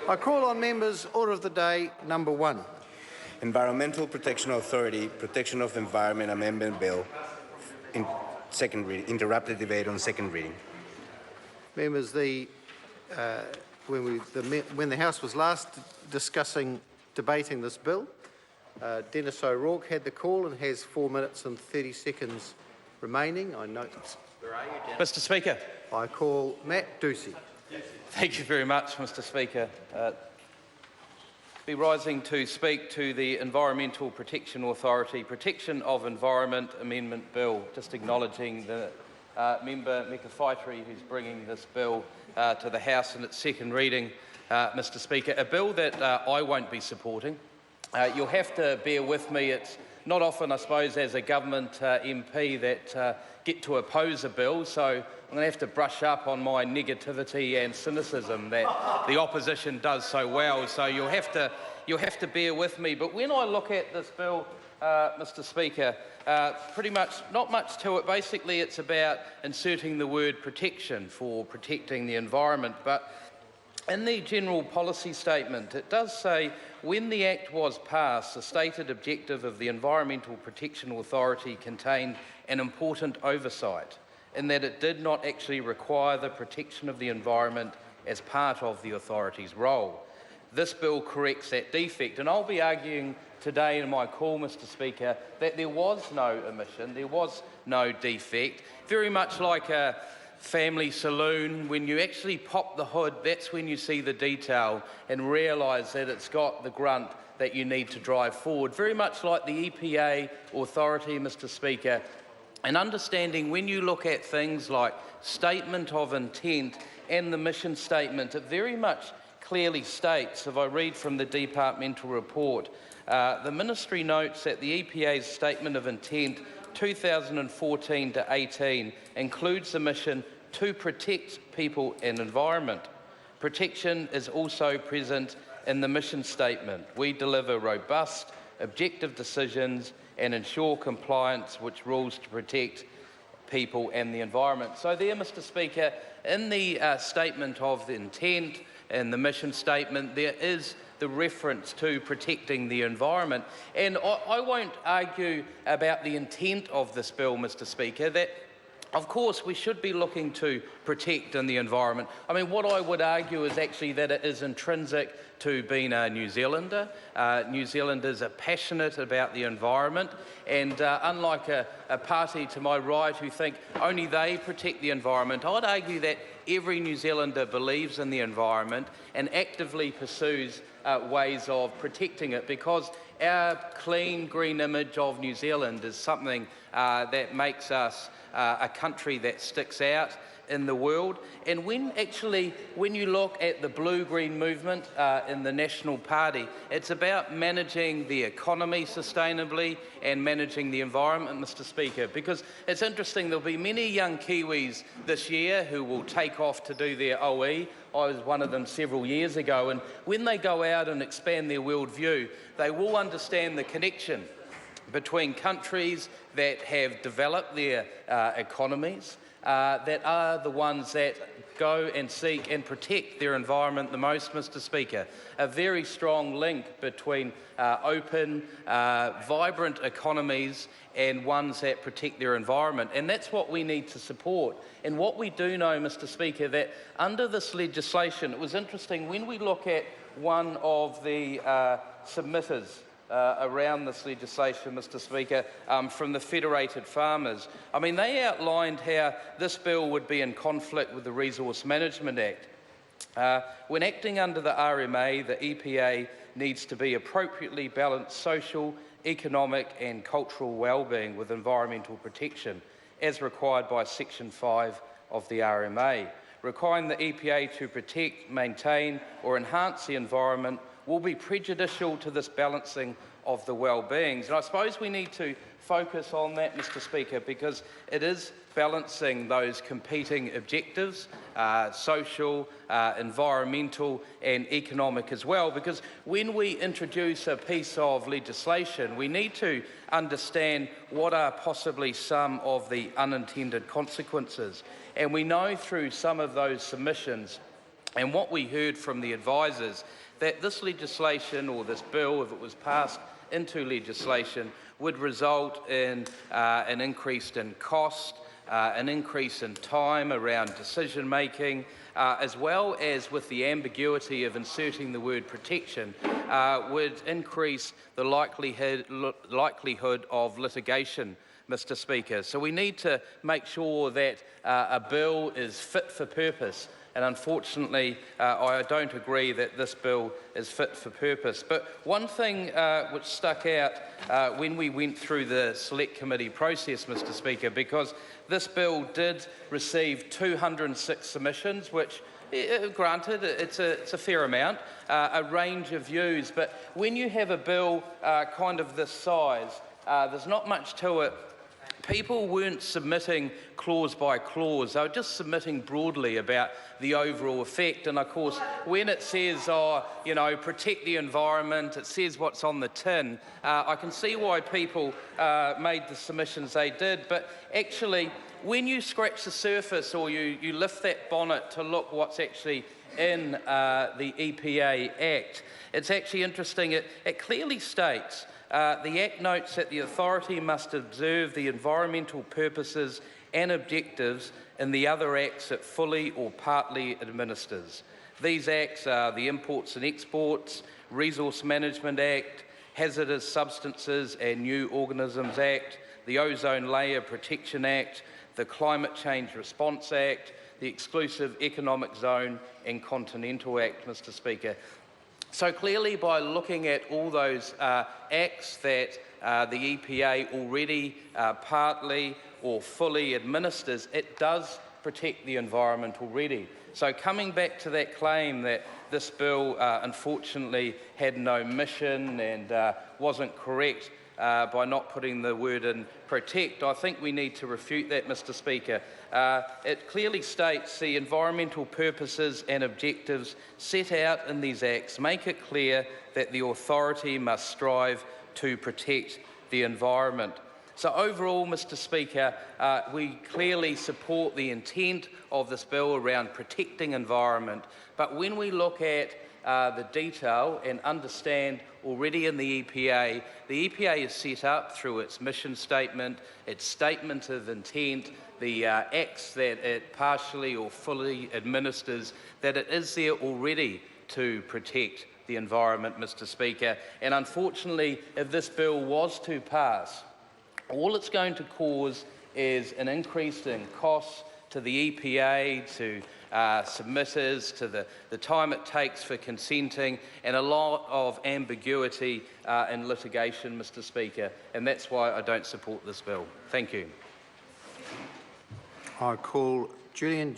I call on members. Order of the day, number 1. Environmental Protection Authority Protection of the Environment Amendment Bill. In second reading. Interrupted debate on second reading. Members, when the House was last debating this bill, Dennis O'Rourke had the call and has 4 minutes and 30 seconds remaining. I note. Where are you, Dennis? Mr. Speaker. I call Matt Ducey. Thank you very much, Mr. Speaker. Be rising to speak to the Environmental Protection Authority Protection of Environment Amendment Bill. Just acknowledging the member Meka Whaitiri, who's bringing this bill to the House in its second reading, Mr. Speaker. A bill that I won't be supporting. You'll have to bear with me. It's not often, I suppose, as a government MP that get to oppose a bill, so I'm going to have to brush up on my negativity and cynicism that the opposition does so well. So you'll have to bear with me. But when I look at this bill, Mr. Speaker, pretty much not much to it. Basically, it's about inserting the word protection for protecting the environment. But in the general policy statement, it does say, when the Act was passed, the stated objective of the Environmental Protection Authority contained an important oversight in that it did not actually require the protection of the environment as part of the authority's role. This bill corrects that defect, and I'll be arguing today in my call, Mr. Speaker, that there was no omission, there was no defect. Very much like a family saloon, when you actually pop the hood, that's when you see the detail and realise that it's got the grunt that you need to drive forward. Very much like the EPA authority, Mr. Speaker, and understanding when you look at things like statement of intent and the mission statement, it very much clearly states, if I read from the departmental report, the Ministry notes that the EPA's statement of intent 2014 to 18 includes the mission to protect people and environment. Protection is also present in the mission statement. We deliver robust, objective decisions and ensure compliance with rules to protect people and the environment. So there, Mr. Speaker, in the statement of the intent and the mission statement, there is the reference to protecting the environment. And I won't argue about the intent of this bill, Mr. Speaker, that of course we should be looking to protect in the environment. I mean, what I would argue is actually that it is intrinsic to being a New Zealander. New Zealanders are passionate about the environment, and unlike a party to my right who think only they protect the environment, I'd argue that every New Zealander believes in the environment and actively pursues ways of protecting it, because our clean, green image of New Zealand is something that makes us a country that sticks out in the world. And when you look at the blue-green movement in the National Party, it's about managing the economy sustainably and managing the environment, Mr. Speaker, because it's interesting, there'll be many young Kiwis this year who will take off to do their OE. I was one of them several years ago, and when they go out and expand their worldview, they will understand the connection between countries that have developed their economies, that are the ones that go and seek and protect their environment the most, Mr. Speaker. A very strong link between open, vibrant economies and ones that protect their environment. And that's what we need to support. And what we do know, Mr. Speaker, that under this legislation, it was interesting, when we look at one of the submitters around this legislation, Mr. Speaker, from the Federated Farmers. I mean, they outlined how this bill would be in conflict with the Resource Management Act. When acting under the RMA, the EPA needs to be appropriately balanced social, economic and cultural well-being with environmental protection, as required by Section 5 of the RMA. Requiring the EPA to protect, maintain or enhance the environment will be prejudicial to this balancing of the well-beings. And I suppose we need to focus on that, Mr. Speaker, because it is balancing those competing objectives, social, environmental and economic as well, because when we introduce a piece of legislation, we need to understand what are possibly some of the unintended consequences. And we know through some of those submissions And what we heard from the advisors, that this legislation, or this bill, if it was passed into legislation, would result in an increase in cost, an increase in time around decision making, as well as with the ambiguity of inserting the word protection, would increase the likelihood of litigation, Mr. Speaker. So we need to make sure that a bill is fit for purpose. And unfortunately, I don't agree that this bill is fit for purpose. But one thing which stuck out when we went through the Select Committee process, Mr. Speaker, because this bill did receive 206 submissions, which, granted, it's a fair amount, a range of views. But when you have a bill kind of this size, there's not much to it. People weren't submitting clause by clause, they were just submitting broadly about the overall effect. And of course, when it says, protect the environment, it says what's on the tin, I can see why people made the submissions they did. But actually, when you scratch the surface or you lift that bonnet to look what's actually in the EPA Act, it's actually interesting. It clearly states the Act notes that the authority must observe the environmental purposes and objectives in the other acts it fully or partly administers. These acts are the Imports and Exports, Resource Management Act, Hazardous Substances and New Organisms Act, the Ozone Layer Protection Act, the Climate Change Response Act, the Exclusive Economic Zone and Continental Act, Mr. Speaker. So clearly, by looking at all those acts that the EPA already partly or fully administers, it does protect the environment already. So coming back to that claim that this bill unfortunately had no mission and wasn't correct by not putting the word in protect, I think we need to refute that, Mr. Speaker. It clearly states the environmental purposes and objectives set out in these acts make it clear that the authority must strive to protect the environment. So overall, Mr. Speaker, we clearly support the intent of this bill around protecting environment, but when we look at the detail and understand already in the EPA is set up through its mission statement, its statement of intent, the acts that it partially or fully administers, that it is there already to protect the environment, Mr. Speaker. And unfortunately, if this bill was to pass, all it's going to cause is an increase in costs to the EPA, to submitters, to the time it takes for consenting, and a lot of ambiguity in litigation, Mr. Speaker. And that's why I don't support this bill. Thank you. I call Julian